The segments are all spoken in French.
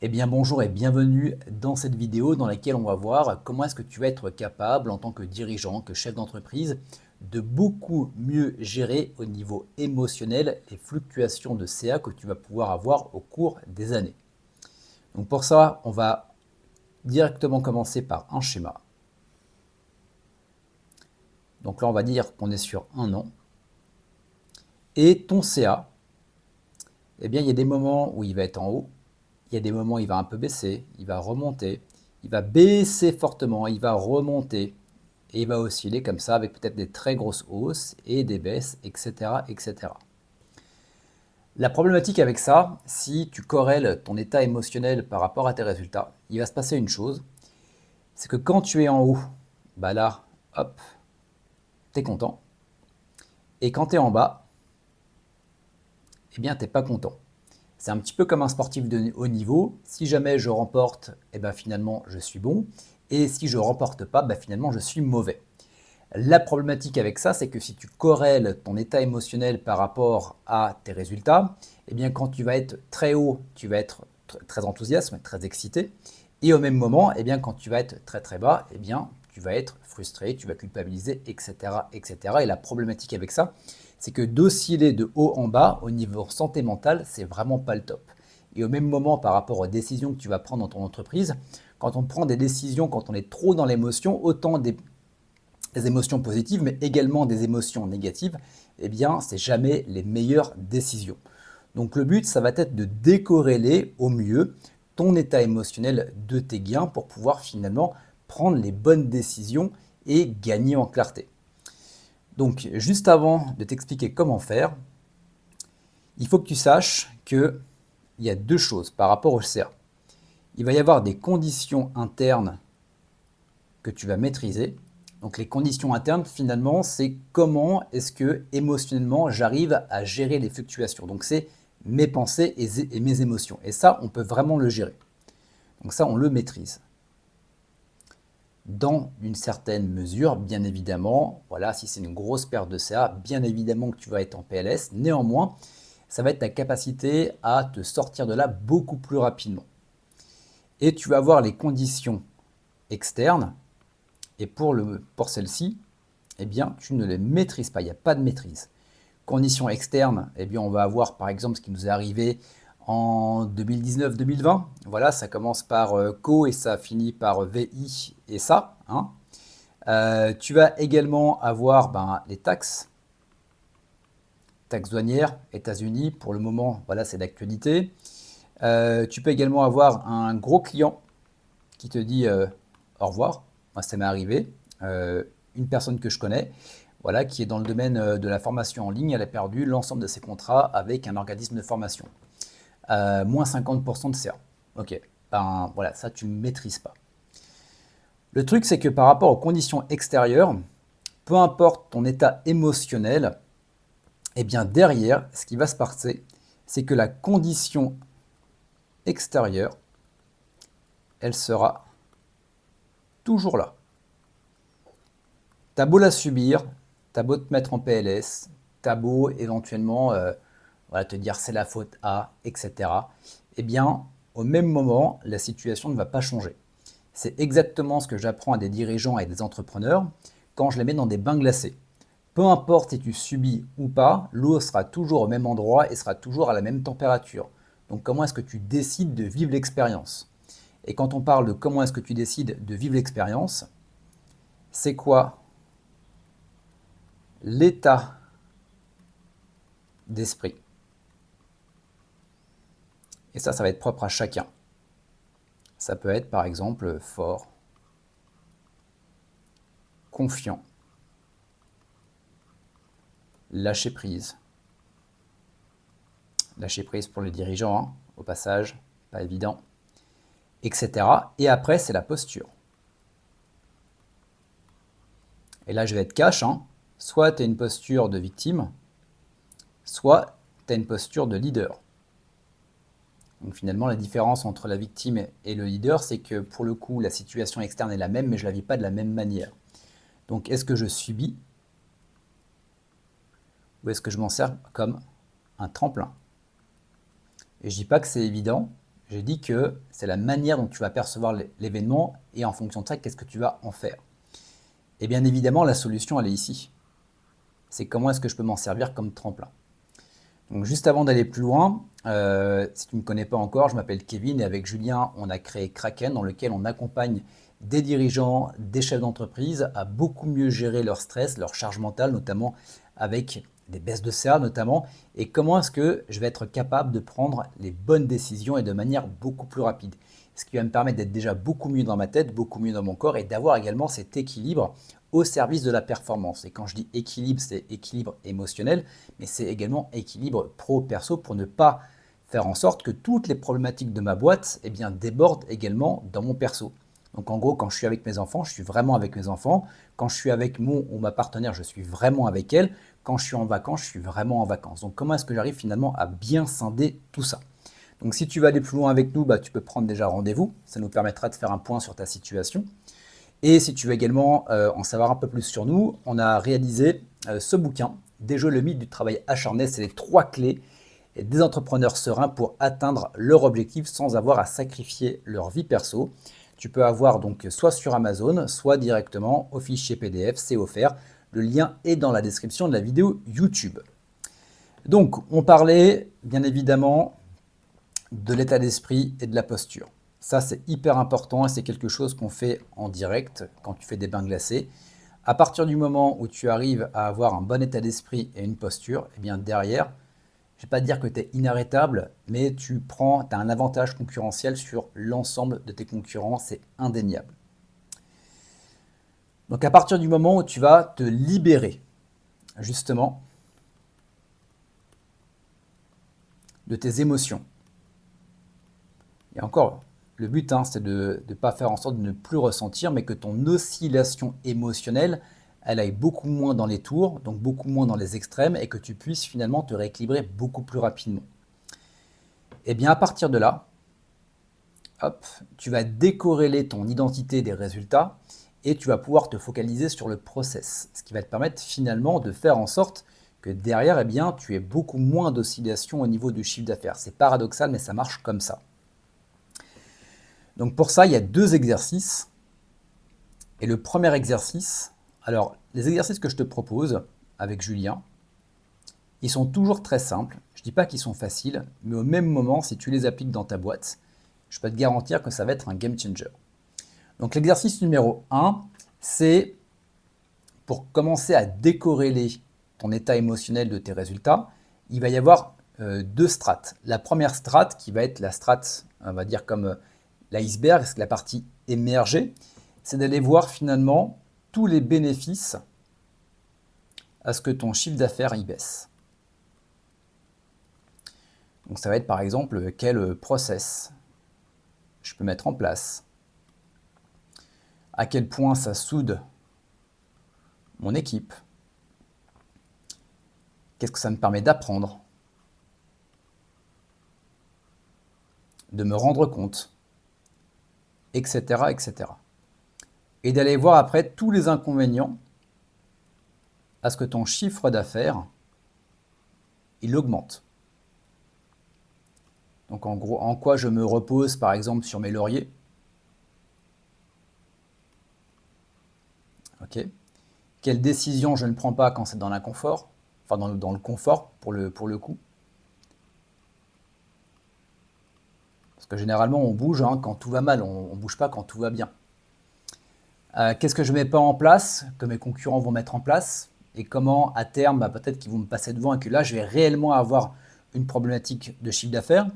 Eh bien bonjour et bienvenue dans cette vidéo dans laquelle on va voir comment est-ce que tu vas être capable en tant que dirigeant, que chef d'entreprise, de beaucoup mieux gérer au niveau émotionnel les fluctuations de CA que tu vas pouvoir avoir au cours des années. Donc pour ça, on va directement commencer par un schéma. Donc là, on va dire qu'on est sur un an. Et ton CA, eh bien il y a des moments où il va être en haut, il y a des moments où il va un peu baisser, il va remonter, il va baisser fortement, il va remonter, et il va osciller comme ça avec peut-être des très grosses hausses et des baisses, etc., etc. La problématique avec ça, si tu corrèles ton état émotionnel par rapport à tes résultats, il va se passer une chose, c'est que quand tu es en haut, bah là, hop, t'es content. Et quand tu es en bas, eh bien, t'es pas content. C'est un petit peu comme un sportif de haut niveau. Si jamais je remporte, eh ben finalement, je suis bon. Et si je remporte pas, ben finalement, je suis mauvais. La problématique avec ça, c'est que si tu corrèles ton état émotionnel par rapport à tes résultats, eh bien quand tu vas être très haut, tu vas être très enthousiaste, très excité. Et au même moment, eh bien quand tu vas être très très bas, eh bien tu vas être frustré, tu vas culpabiliser, etc., etc. Et la problématique avec ça, c'est que d'osciller de haut en bas au niveau santé mentale, c'est vraiment pas le top. Et au même moment, par rapport aux décisions que tu vas prendre dans ton entreprise, quand on prend des décisions, quand on est trop dans l'émotion, autant des émotions positives, mais également des émotions négatives, eh bien, c'est jamais les meilleures décisions. Donc le but, ça va être de décorréler au mieux ton état émotionnel de tes gains pour pouvoir finalement prendre les bonnes décisions et gagner en clarté. Donc juste avant de t'expliquer comment faire, il faut que tu saches qu'il y a deux choses par rapport au CA. Il va y avoir des conditions internes que tu vas maîtriser. Donc les conditions internes, finalement, c'est comment est-ce que émotionnellement j'arrive à gérer les fluctuations. Donc c'est mes pensées et mes émotions. Et ça, on peut vraiment le gérer. Donc ça, on le maîtrise. Dans une certaine mesure, bien évidemment, voilà, si c'est une grosse perte de CA, bien évidemment que tu vas être en PLS. Néanmoins, ça va être ta capacité à te sortir de là beaucoup plus rapidement. Et tu vas avoir les conditions externes. Et pour celle-ci, eh bien, tu ne les maîtrises pas, il n'y a pas de maîtrise. Conditions externes, eh bien, on va avoir par exemple ce qui nous est arrivé en 2019-2020. Voilà, ça commence par CO et ça finit par VI et ça, hein. Tu vas également avoir les taxes douanières, États-Unis, pour le moment, voilà, c'est d'actualité. Tu peux également avoir un gros client qui te dit au revoir. Moi, ça m'est arrivé. Une personne que je connais, voilà, qui est dans le domaine de la formation en ligne, elle a perdu l'ensemble de ses contrats avec un organisme de formation. Moins 50% de CA. Ok, ben voilà, ça tu ne maîtrises pas. Le truc, c'est que par rapport aux conditions extérieures, peu importe ton état émotionnel, eh bien derrière, ce qui va se passer, c'est que la condition extérieure, elle sera toujours là. T'as beau la subir, t'as beau te mettre en PLS, t'as beau éventuellement voilà, te dire c'est la faute à, etc. Eh bien, au même moment, la situation ne va pas changer. C'est exactement ce que j'apprends à des dirigeants et des entrepreneurs quand je les mets dans des bains glacés. Peu importe si tu subis ou pas, l'eau sera toujours au même endroit et sera toujours à la même température. Donc comment est-ce que tu décides de vivre l'expérience? Et quand on parle de comment est-ce que tu décides de vivre l'expérience, c'est quoi l'état d'esprit? Et ça va être propre à chacun. Ça peut être par exemple fort, confiant, lâcher prise. Lâcher prise pour les dirigeants, hein, au passage, pas évident, etc. Et après, c'est la posture. Et là, je vais être cash, hein. Soit tu as une posture de victime, soit tu as une posture de leader. Donc finalement, la différence entre la victime et le leader, c'est que pour le coup, la situation externe est la même, mais je ne la vis pas de la même manière. Donc est-ce que je subis ou est-ce que je m'en sers comme un tremplin? Et je dis pas que c'est évident, J'ai dit que c'est la manière dont tu vas percevoir l'événement et en fonction de ça, qu'est-ce que tu vas en faire. Et bien évidemment, la solution, elle est ici. C'est comment est-ce que je peux m'en servir comme tremplin. Donc juste avant d'aller plus loin, si tu ne me connais pas encore, je m'appelle Kevin et avec Julien, on a créé Kraken dans lequel on accompagne des dirigeants, des chefs d'entreprise à beaucoup mieux gérer leur stress, leur charge mentale, notamment avec des baisses de CA notamment, et comment est-ce que je vais être capable de prendre les bonnes décisions et de manière beaucoup plus rapide. Ce qui va me permettre d'être déjà beaucoup mieux dans ma tête, beaucoup mieux dans mon corps et d'avoir également cet équilibre au service de la performance. Et quand je dis équilibre, c'est équilibre émotionnel, mais c'est également équilibre pro-perso pour ne pas faire en sorte que toutes les problématiques de ma boîte débordent également dans mon perso. Donc en gros, quand je suis avec mes enfants, je suis vraiment avec mes enfants. Quand je suis avec mon ou ma partenaire, je suis vraiment avec elle. Quand je suis en vacances, je suis vraiment en vacances. Donc comment est-ce que j'arrive finalement à bien scinder tout ça? Donc si tu veux aller plus loin avec nous, tu peux prendre déjà rendez-vous. Ça nous permettra de faire un point sur ta situation. Et si tu veux également en savoir un peu plus sur nous, on a réalisé ce bouquin, Déjouer le mythe du travail acharné. C'est les 3 clés des entrepreneurs sereins pour atteindre leur objectif sans avoir à sacrifier leur vie perso. Tu peux avoir donc soit sur Amazon, soit directement au fichier PDF, c'est offert. Le lien est dans la description de la vidéo YouTube. Donc, on parlait bien évidemment de l'état d'esprit et de la posture. Ça, c'est hyper important et c'est quelque chose qu'on fait en direct quand tu fais des bains glacés. À partir du moment où tu arrives à avoir un bon état d'esprit et une posture, derrière, je ne vais pas te dire que tu es inarrêtable, mais tu as un avantage concurrentiel sur l'ensemble de tes concurrents, c'est indéniable. Donc à partir du moment où tu vas te libérer, justement, de tes émotions, et encore, le but, c'est de ne pas faire en sorte de ne plus ressentir, mais que ton oscillation émotionnelle, elle aille beaucoup moins dans les tours, donc beaucoup moins dans les extrêmes, et que tu puisses finalement te rééquilibrer beaucoup plus rapidement. Et bien à partir de là, hop, tu vas décorréler ton identité des résultats et tu vas pouvoir te focaliser sur le process, ce qui va te permettre finalement de faire en sorte que derrière, tu aies beaucoup moins d'oscillations au niveau du chiffre d'affaires. C'est paradoxal, mais ça marche comme ça. Donc pour ça, il y a 2 exercices. Et le premier exercice, alors les exercices que je te propose avec Julien, ils sont toujours très simples. Je ne dis pas qu'ils sont faciles, mais au même moment, si tu les appliques dans ta boîte, je peux te garantir que ça va être un game changer. Donc l'exercice numéro 1, c'est pour commencer à décorréler ton état émotionnel de tes résultats, il va y avoir 2 strates. La première strate qui va être la strate, on va dire comme l'iceberg, c'est la partie émergée, c'est d'aller voir finalement tous les bénéfices à ce que ton chiffre d'affaires y baisse. Donc ça va être par exemple quel process je peux mettre en place, à quel point ça soude mon équipe, qu'est-ce que ça me permet d'apprendre, de me rendre compte, etc., etc. Et d'aller voir après tous les inconvénients à ce que ton chiffre d'affaires, il augmente. Donc en gros, en quoi je me repose par exemple sur mes lauriers. Ok. Quelles décisions je ne prends pas quand c'est dans l'inconfort, enfin dans le confort pour le coup. Parce que généralement on bouge quand tout va mal, on ne bouge pas quand tout va bien. Qu'est-ce que je ne mets pas en place, que mes concurrents vont mettre en place, et comment à terme, peut-être qu'ils vont me passer devant et que là je vais réellement avoir une problématique de chiffre d'affaires.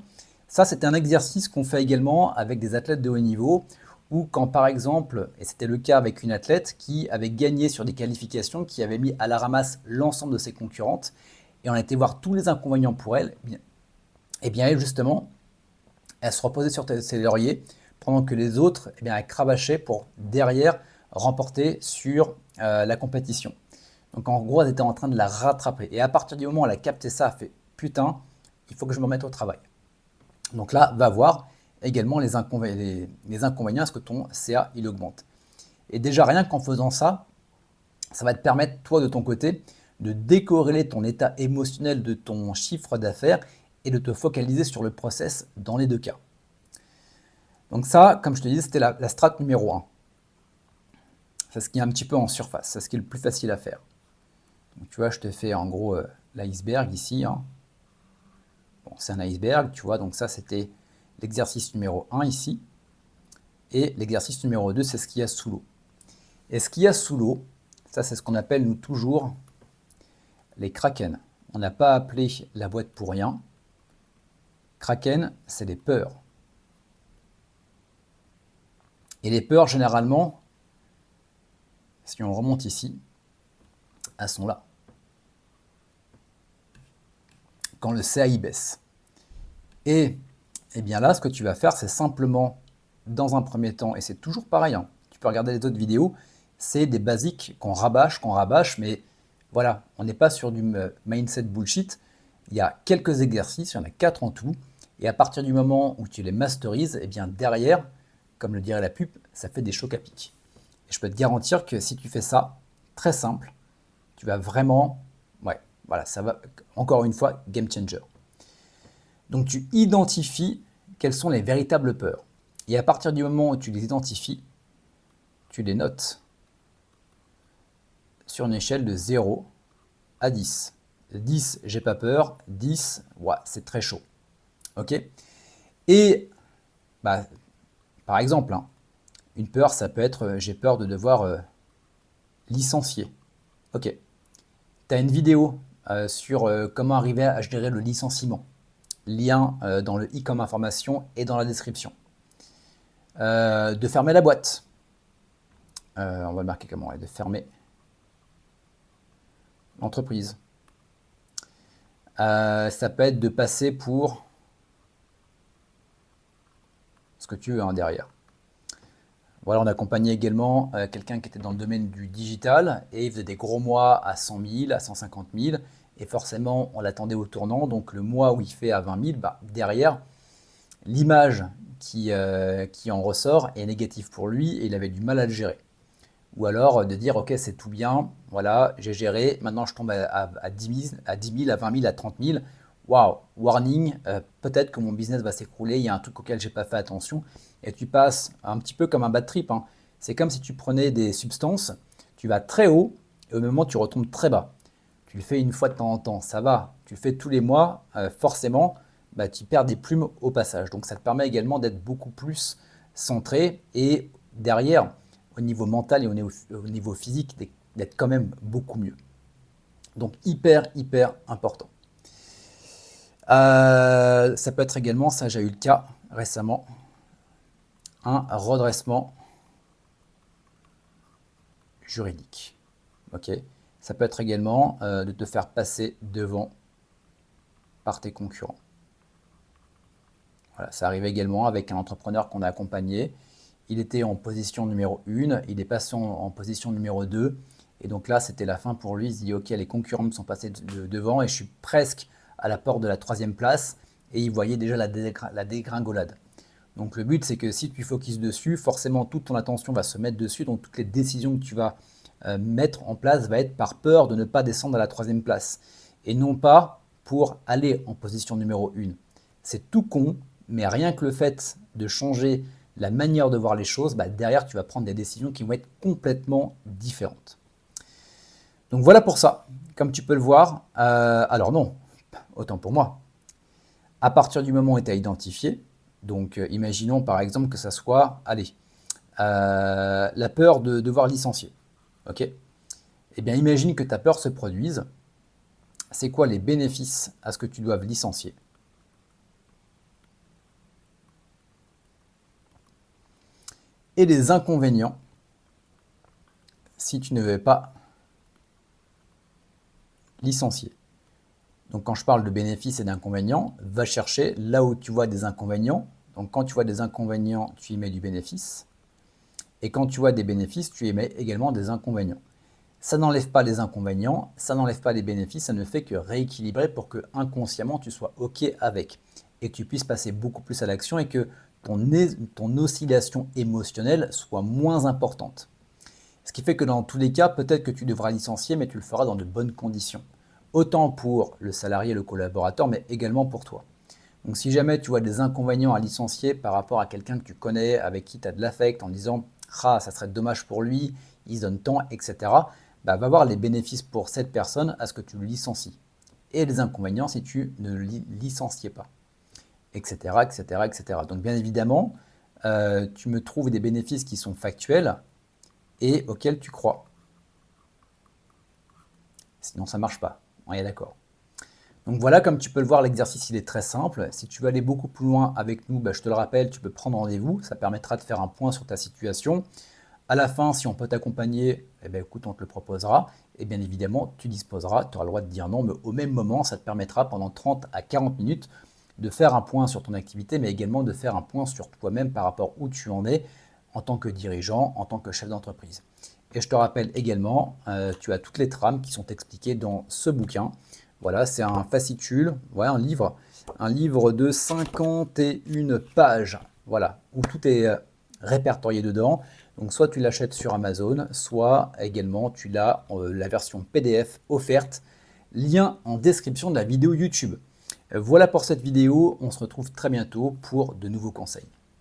Ça, c'est un exercice qu'on fait également avec des athlètes de haut niveau, ou quand par exemple, et c'était le cas avec une athlète qui avait gagné sur des qualifications, qui avait mis à la ramasse l'ensemble de ses concurrentes, et on a été voir tous les inconvénients pour elle, et bien elle justement, elle se reposait sur ses lauriers, pendant que les autres, elles cravachaient pour derrière remporter sur la compétition. Donc en gros, elles étaient en train de la rattraper. Et à partir du moment où elle a capté ça, elle a fait « Putain, il faut que je me remette au travail ». Donc là, va voir également les inconvénients à ce que ton CA, il augmente. Et déjà, rien qu'en faisant ça, ça va te permettre, toi, de ton côté, de décorréler ton état émotionnel de ton chiffre d'affaires et de te focaliser sur le process dans les 2 cas. Donc ça, comme je te disais, c'était la strate numéro 1. C'est ce qui est un petit peu en surface, c'est ce qui est le plus facile à faire. Donc tu vois, je te fais en gros l'iceberg ici. Hein. Bon, c'est un iceberg, tu vois, donc ça c'était l'exercice numéro 1 ici. Et l'exercice numéro 2, c'est ce qu'il y a sous l'eau. Et ce qu'il y a sous l'eau, ça c'est ce qu'on appelle nous toujours les kraken. On n'a pas appelé la boîte pour rien. Kraken, c'est des peurs. Et les peurs, généralement, si on remonte ici, elles sont là. Quand le CAI baisse. Et bien là, ce que tu vas faire, c'est simplement, dans un premier temps, et c'est toujours pareil, hein, tu peux regarder les autres vidéos, c'est des basiques qu'on rabâche, mais voilà, on n'est pas sur du mindset bullshit. Il y a quelques exercices, il y en a 4 en tout, et à partir du moment où tu les masterises, et bien derrière, comme le dirait la pub, ça fait des chocs à pic. Et je peux te garantir que si tu fais ça, très simple, tu vas vraiment, ouais, voilà, ça va, encore une fois, game changer. Donc tu identifies quelles sont les véritables peurs. Et à partir du moment où tu les identifies, tu les notes sur une échelle de 0 à 10. 10, j'ai pas peur. 10, ouais, c'est très chaud. Ok. Et bah, par exemple, hein, une peur, ça peut être j'ai peur de devoir licencier. Ok. Tu as une vidéo sur comment arriver à gérer le licenciement. Lien dans le i comme information et dans la description. De fermer la boîte. On va le marquer comment, de fermer l'entreprise. Ça peut être de passer pour ce que tu veux hein, derrière. Voilà, on accompagnait également quelqu'un qui était dans le domaine du digital et il faisait des gros mois à 100 000, à 150 000 et forcément on l'attendait au tournant. Donc le mois où il fait à 20 000, bah, derrière, l'image qui en ressort est négative pour lui et il avait du mal à le gérer. Ou alors de dire ok c'est tout bien, voilà j'ai géré, maintenant je tombe à 10 000, à 10 000, à 20 000, à 30 000. Waouh, warning, peut-être que mon business va s'écrouler, il y a un truc auquel j'ai pas fait attention. Et tu passes un petit peu comme un bad trip. Hein. C'est comme si tu prenais des substances, tu vas très haut et au même moment tu retombes très bas. Tu le fais une fois de temps en temps, ça va. Tu le fais tous les mois, forcément, bah, tu perds des plumes au passage. Donc ça te permet également d'être beaucoup plus centré et derrière, au niveau mental et au niveau physique, d'être quand même beaucoup mieux. Donc hyper, hyper important. Ça peut être également, ça j'ai eu le cas récemment, un redressement juridique. Ok. Ça peut être également de te faire passer devant par tes concurrents. Voilà, ça arrive également avec un entrepreneur qu'on a accompagné. Il était en position numéro 1, il est passé en position numéro 2. Et donc là, c'était la fin pour lui. Il se dit, ok, les concurrents me sont passés devant et je suis presque à la porte de la 3e place. Et il voyait déjà la dégringolade. Donc le but, c'est que si tu focuses dessus, forcément, toute ton attention va se mettre dessus. Donc toutes les décisions que tu vas mettre en place va être par peur de ne pas descendre à la 3e place. Et non pas pour aller en position numéro 1. C'est tout con, mais rien que le fait de changer la manière de voir les choses, bah derrière, tu vas prendre des décisions qui vont être complètement différentes. Donc voilà pour ça. Comme tu peux le voir, alors non, autant pour moi. À partir du moment où tu as identifié, donc imaginons par exemple que ça soit, allez, la peur de devoir licencier. Ok. Eh bien, imagine que ta peur se produise. C'est quoi les bénéfices à ce que tu doives licencier? Et les inconvénients si tu ne veux pas licencier. Donc quand je parle de bénéfices et d'inconvénients, va chercher là où tu vois des inconvénients. Donc quand tu vois des inconvénients, tu y mets du bénéfice. Et quand tu vois des bénéfices, tu y mets également des inconvénients. Ça n'enlève pas les inconvénients, ça n'enlève pas les bénéfices, ça ne fait que rééquilibrer pour que inconsciemment tu sois OK avec et que tu puisses passer beaucoup plus à l'action et que ton oscillation émotionnelle soit moins importante. Ce qui fait que dans tous les cas, peut-être que tu devras licencier, mais tu le feras dans de bonnes conditions. Autant pour le salarié, le collaborateur, mais également pour toi. Donc si jamais tu vois des inconvénients à licencier par rapport à quelqu'un que tu connais, avec qui tu as de l'affect, en disant ah, ça serait dommage pour lui, il se donne tant, etc., bah, va voir les bénéfices pour cette personne à ce que tu le licencies. Et les inconvénients si tu ne le licenciais pas, etc., etc., etc. Donc bien évidemment, tu me trouves des bénéfices qui sont factuels et auxquels tu crois. Sinon, ça ne marche pas. On est d'accord. Donc voilà, comme tu peux le voir, l'exercice il est très simple. Si tu veux aller beaucoup plus loin avec nous, bah, je te le rappelle, tu peux prendre rendez-vous. Ça permettra de faire un point sur ta situation. À la fin, si on peut t'accompagner, eh ben, écoute, on te le proposera. Et bien évidemment, tu disposeras, tu auras le droit de dire non, mais au même moment, ça te permettra pendant 30 à 40 minutes de faire un point sur ton activité, mais également de faire un point sur toi-même par rapport où tu en es en tant que dirigeant, en tant que chef d'entreprise. Et je te rappelle également, tu as toutes les trames qui sont expliquées dans ce bouquin. Voilà, c'est un fascicule, ouais, un livre de 51 pages, voilà, où tout est répertorié dedans. Donc soit tu l'achètes sur Amazon, soit également tu l'as la version PDF offerte. Lien en description de la vidéo YouTube. Voilà pour cette vidéo, on se retrouve très bientôt pour de nouveaux conseils.